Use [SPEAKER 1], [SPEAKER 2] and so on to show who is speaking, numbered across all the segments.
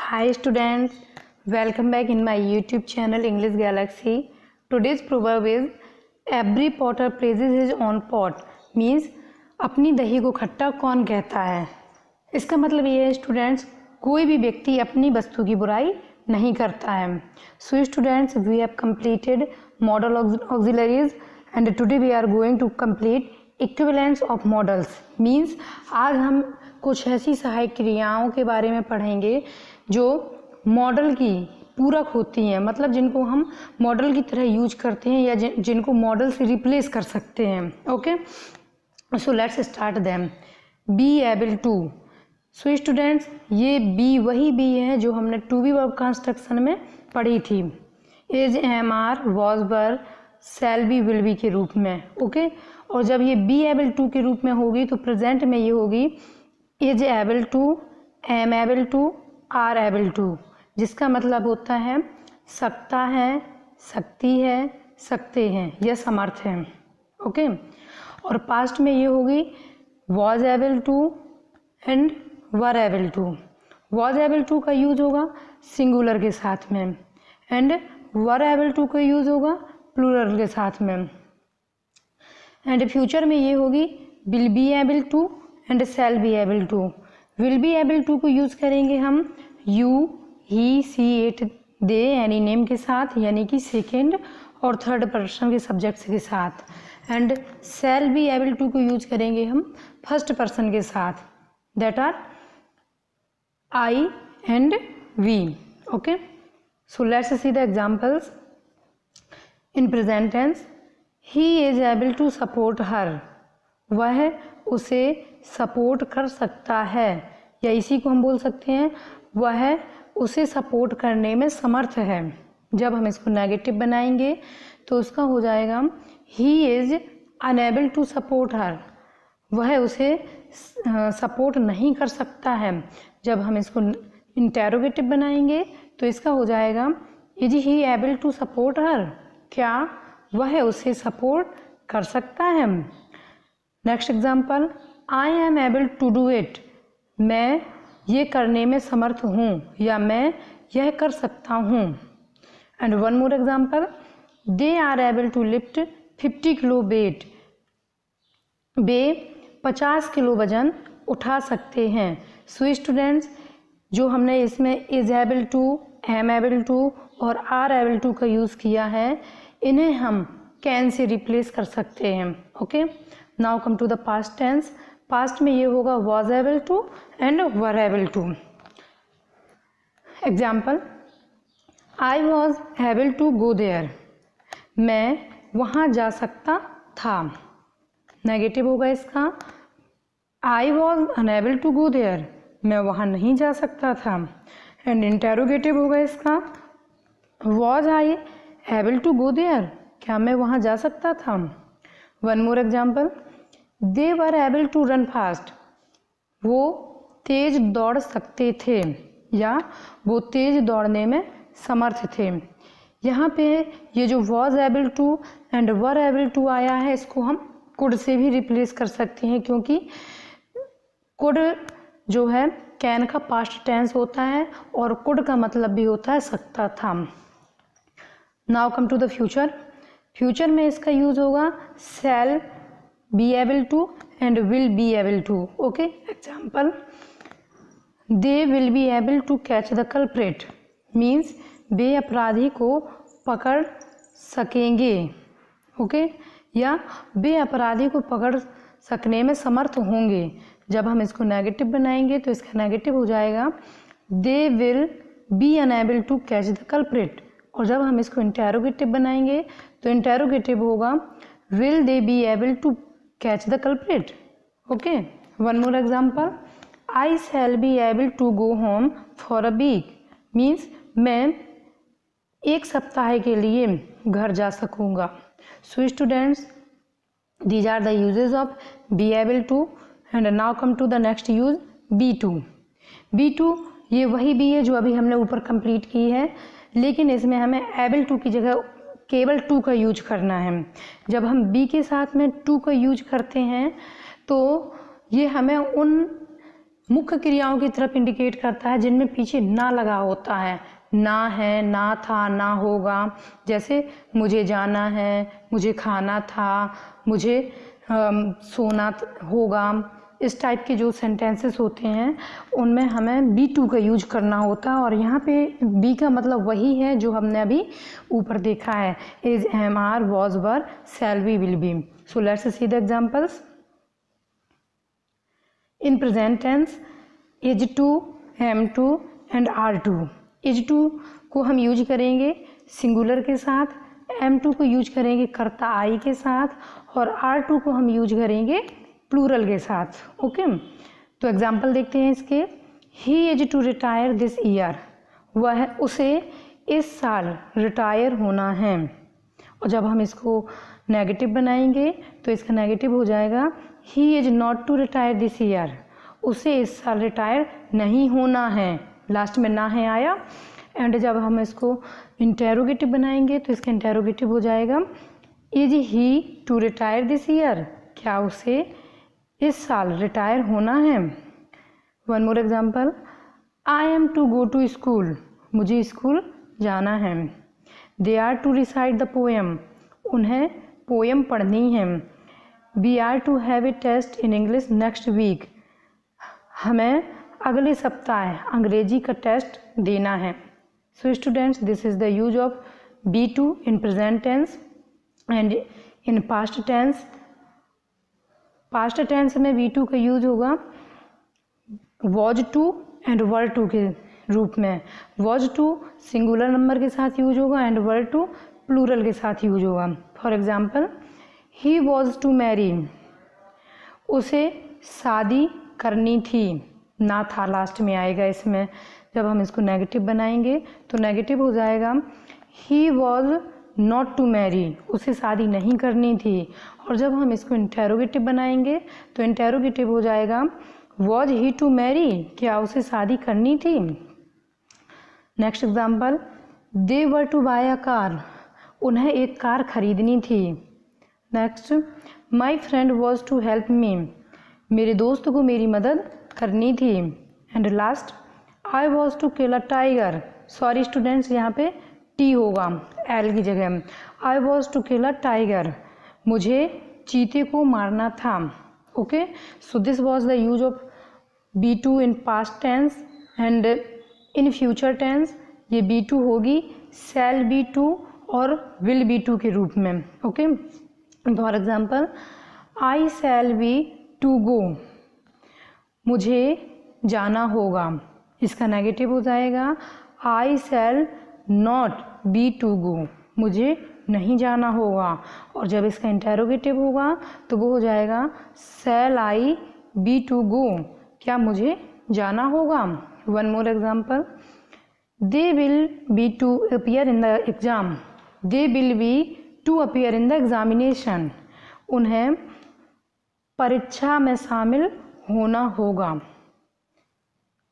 [SPEAKER 1] Hi students, welcome back in my YouTube channel English Galaxy. Today's proverb is every potter praises his own pot means अपनी दही को खट्टा कौन कहता है। इसका मतलब ये है स्टूडेंट्स, कोई भी व्यक्ति अपनी वस्तु की बुराई नहीं करता है। So students, we have completed model auxiliaries and today we are going to complete equivalence of models means आज हम कुछ ऐसी सहायक क्रियाओं के बारे में पढ़ेंगे जो मॉडल की पूरक होती हैं, मतलब जिनको हम मॉडल की तरह यूज करते हैं या जिनको मॉडल से रिप्लेस कर सकते हैं। Okay, so let's start them. Be able to. So students, ये बी वही बी है जो हमने टू बी वर्ब कंस्ट्रक्शन में पढ़ी थी, is, am, are, was, were, shall be, will be के रूप में। ओके, और जब ये बी एबल टू के रूप में होगी तो प्रेजेंट में ये होगी is able to, am able to, are able to, जिसका मतलब होता है सकता है, सकती है, सकते हैं या समर्थ हैं। ओके, और पास्ट में ये होगी was able to and were able to. Was able to का यूज होगा सिंगुलर के साथ में एंड वर एबल टू का यूज होगा प्लूरल के साथ में। एंड फ्यूचर में ये होगी will be able to and shall be able to. Will be able to को यूज़ करेंगे हम you, he, she, it, they, any name के साथ, यानी कि सेकेंड और थर्ड पर्सन के सब्जेक्ट्स के साथ। And shall be able to को यूज करेंगे हम फर्स्ट पर्सन के साथ, that are I and we. Okay, so let's see the examples in present tense. He is able to support her, वह उसे सपोर्ट कर सकता है, या इसी को हम बोल सकते हैं वह उसे सपोर्ट करने में समर्थ है। जब हम इसको नेगेटिव बनाएंगे तो उसका हो जाएगा he is unable to support her, वह उसे सपोर्ट नहीं कर सकता है। जब हम इसको इंटेरोगेटिव बनाएंगे तो इसका हो जाएगा is he able to support her, क्या वह उसे सपोर्ट कर सकता है। Next example, I am able to do it, मैं ये करने में समर्थ हूँ या मैं यह कर सकता हूँ। And one more example, they are able to lift 50 kilo weight, वे 50 किलो वजन उठा सकते हैं। सो स्टूडेंट्स, जो हमने इसमें is able to, am able to और आर एबल टू का यूज़ किया है, इन्हें हम कैन से रिप्लेस कर सकते हैं। Okay, now come to the past tense. Past में ये होगा was able to and were able to. Example, I was able to go there, मैं वहाँ जा सकता था। नेगेटिव होगा इसका I was unable to go there, मैं वहाँ नहीं जा सकता था। एंड इंटेरोगेटिव होगा इसका was I able to go there, क्या मैं वहाँ जा सकता था। One more example, they were able to run fast, वो तेज दौड़ सकते थे या वो तेज दौड़ने में समर्थ थे। यहाँ पे ये जो was able to and were able to आया है, इसको हम कुड से भी रिप्लेस कर सकते हैं, क्योंकि कुड जो है कैन का पास्ट टेंस होता है और कुड का मतलब भी होता है सकता था। Now come to the future. Future में इसका यूज होगा shall be able to and will be able to. Okay, example, they will be able to catch the culprit means वे अपराधी को पकड़ सकेंगे। ओके, या वे अपराधी को पकड़ सकने में समर्थ होंगे। जब हम इसको नेगेटिव बनाएंगे तो इसका नेगेटिव हो जाएगा they will be unable to catch the culprit, और जब हम इसको इंटेरोगेटिव बनाएंगे तो इंटेरोगेटिव होगा will they be able to catch the culprit. Okay, one more example, I shall be able to go home for a week means मैं एक सप्ताह के लिए घर जा सकूँगा। So students, these are the uses of be able to. And now come to the next use B to. B to ये वही बी है जो अभी हमने ऊपर कंप्लीट की है, लेकिन इसमें हमें एबल टू की जगह केवल टू का यूज करना है। जब हम बी के साथ में टू का यूज करते हैं तो ये हमें उन मुख्य क्रियाओं की तरफ इंडिकेट करता है जिनमें पीछे ना लगा होता है, ना है, ना था, ना होगा। जैसे मुझे जाना है, मुझे खाना था, मुझे सोना होगा। इस टाइप के जो सेंटेंसेस होते हैं उनमें हमें बी टू का यूज करना होता है। और यहाँ पे बी का मतलब वही है जो हमने अभी ऊपर देखा है, is, am, are, was, were, shall be, will be. So let's see the examples. In present tense is to, am to and are to. Is to को हम यूज करेंगे सिंगुलर के साथ, एम टू को यूज करेंगे कर्ता आई के साथ, और आर टू को हम यूज करेंगे प्लूरल के साथ। ओके, तो एग्जाम्पल देखते हैं इसके। He is to retire this year, वह, उसे इस साल रिटायर होना है। और जब हम इसको नेगेटिव बनाएंगे तो इसका नेगेटिव हो जाएगा he is not to retire this year, उसे इस साल रिटायर नहीं होना है। लास्ट में ना है आया। एंड जब हम इसको इंटेरोगेटिव बनाएंगे तो इसका इंटेरोगेटिव हो जाएगा is he to retire this year, क्या उसे इस साल रिटायर होना है। One more example, I am to go to school, मुझे स्कूल जाना है। They are to recite the poem, उन्हें पोएम पढ़नी है। We are to have a test in English next week, हमें अगले सप्ताह अंग्रेजी का टेस्ट देना है। So students, this is the use of be to in present tense and in past tense. Past tense में बी टू का use होगा was to and were to के रूप में। वॉज टू सिंगुलर नंबर के साथ यूज होगा and were to plural के साथ यूज होगा। For example, he was to marry, उसे शादी करनी थी, ना था लास्ट में आएगा इसमें। जब हम इसको नेगेटिव बनाएंगे तो नेगेटिव हो जाएगा he was not to marry, उसे शादी नहीं करनी थी। और जब हम इसको इंटेरोगेटिव बनाएंगे तो इंटेरोगेटिव हो जाएगा वॉज ही टू मैरी, क्या उसे शादी करनी थी। Next example, they were to buy a car, उन्हें एक कार खरीदनी थी। Next, my friend was to help me, मेरे दोस्त को मेरी मदद करनी थी। And last, I was to kill a tiger, sorry students यहाँ पे टी होगा एल की जगह। I was to kill a tiger, मुझे चीते को मारना था। Okay, so this was the use of be to in past tense and in future tense ये बी टू होगी शैल बी टू और विल बी टू के रूप में। Okay, for example, I shall be to go, मुझे जाना होगा। इसका नेगेटिव हो जाएगा I shall not be to go, मुझे नहीं जाना होगा। और जब इसका इंटेरोगेटिव होगा तो वो हो जाएगा शैल आई बी टू गो, क्या मुझे जाना होगा। One more example, they will be to appear in the exam, they will be to appear in the examination, उन्हें परीक्षा में शामिल होना होगा।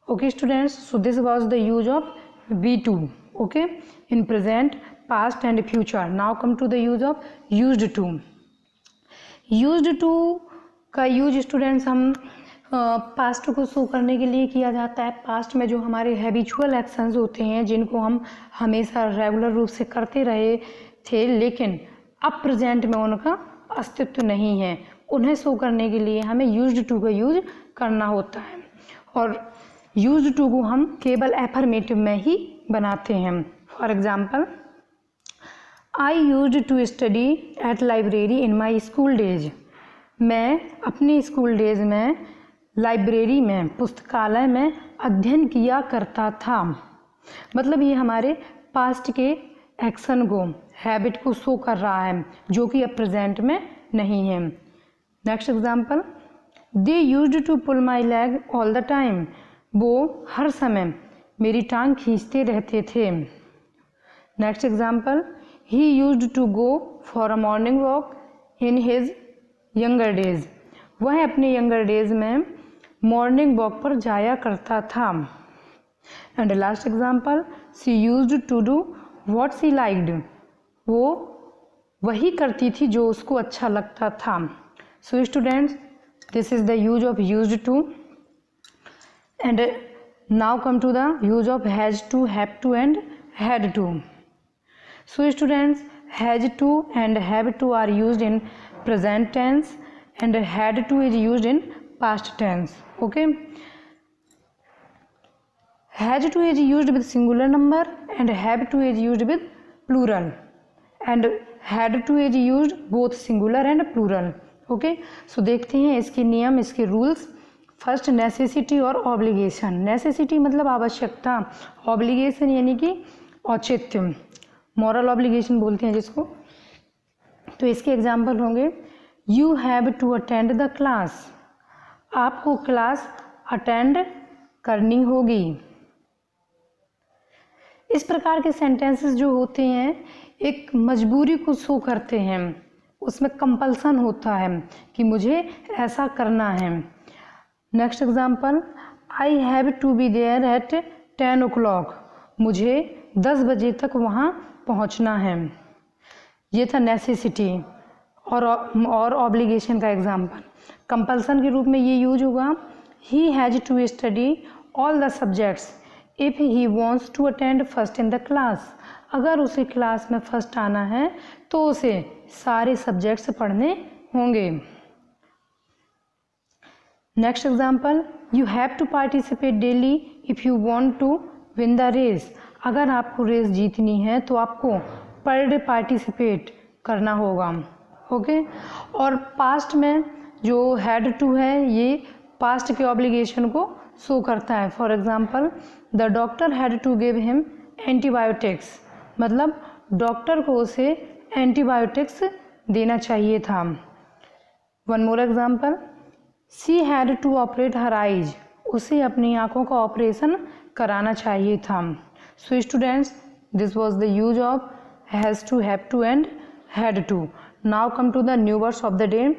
[SPEAKER 1] Okay students, so this was the use of be to, okay, in present, past and future. Now come to the use of used to. Used to का use students हम past को show करने के लिए किया जाता है। पास्ट में जो हमारे हैबिचुअल एक्शंस होते हैं जिनको हम हमेशा रेगुलर रूप से करते रहे थे लेकिन अब प्रेजेंट में उनका अस्तित्व नहीं है, उन्हें शो करने के लिए हमें यूज्ड टू का यूज करना होता है। और यूज्ड टू को हम केवल एफर्मेटिव में ही बनाते हैं। For example, I used to study at library in my school days, मैं अपनी स्कूल डेज में लाइब्रेरी में, पुस्तकालय में अध्ययन किया करता था। मतलब ये हमारे पास्ट के एक्शन को, हैबिट को शो कर रहा है जो कि अब प्रेजेंट में नहीं है। Next example, they used to pull my leg all the time, वो हर समय मेरी टांग खींचते रहते थे। Next example, he used to go for a morning walk in his younger days, वह अपने यंगर डेज में मॉर्निंग वॉक पर जाया करता था। And last example, she used to do what she liked, वो वही करती थी जो उसको अच्छा लगता था। So students, this is the use of used to. And now come to the use of has to, have to and had to. So students, has to and have to are used in present tense and had to is used in past tense. Okay, has to is used with singular number and have to is used with plural, and had to is used both singular and plural. Okay so देखते हैं इसके नियम, इसके rules. First necessity और obligation. Necessity मतलब आवश्यकता, obligation यानी कि औचित्य, मॉरल ऑब्लिगेशन बोलते हैं जिसको. तो इसके एग्जाम्पल होंगे you have to attend the class, आपको क्लास अटेंड करनी होगी. इस प्रकार के सेंटेंसेस जो होते हैं एक मजबूरी को शो करते हैं, उसमें कंपल्सन होता है कि मुझे ऐसा करना है. Next example, I have to be there at 10 o'clock, मुझे 10 बजे तक वहाँ पहुँचना है. ये था नेसेसिटी. और ऑब्लिगेशन का एग्जाम्पल कंपल्सन के रूप में ये यूज होगा, he has to study all the subjects if he wants to attend first in the class, अगर उसे क्लास में फर्स्ट आना है तो उसे सारे सब्जेक्ट्स पढ़ने होंगे. Next example, you have to participate daily if you want to win the race, अगर आपको रेस जीतनी है तो आपको पर डे पार्टिसिपेट करना होगा. ओके और पास्ट में जो हैड टू है ये पास्ट के ऑब्लिगेशन को शो करता है. For example, the doctor had to give him antibiotics, मतलब डॉक्टर को उसे एंटीबायोटिक्स देना चाहिए था. One more example, she had to operate her eyes, उसे अपनी आँखों का ऑपरेशन कराना चाहिए था. So students, this was the use of has to, have to and had to. Now come to the new words of the day.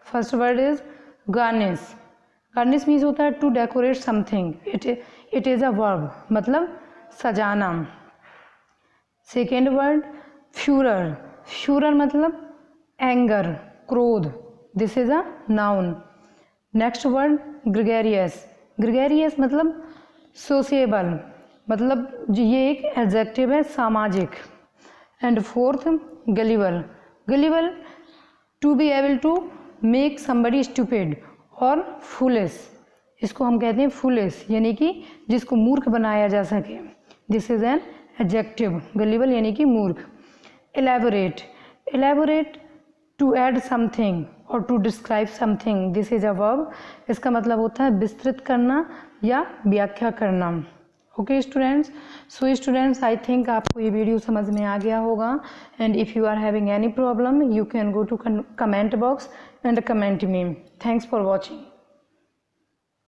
[SPEAKER 1] First word is garnish. Garnish means होता है to decorate something, it is a verb, मतलब सजाना. Second word furor. Furor मतलब anger, क्रोध, this is a noun. Next word gregarious. Gregarious मतलब sociable, मतलब ये एक एडजेक्टिव है, सामाजिक. And fourth gullible. Gullible to be able to make somebody stupid और फुलिश, इसको हम कहते हैं फुलिश, यानी कि जिसको मूर्ख बनाया जा सके. This is an adjective. Gullible यानी कि मूर्ख. Elaborate. Elaborate to add something और to describe something, this is a verb. इसका मतलब होता है विस्तृत करना या व्याख्या करना. Okay students, so students I think आपको ये वीडियो समझ में आ गया होगा. And if you are having any problem you can go to comment box and comment me. Thanks for watching.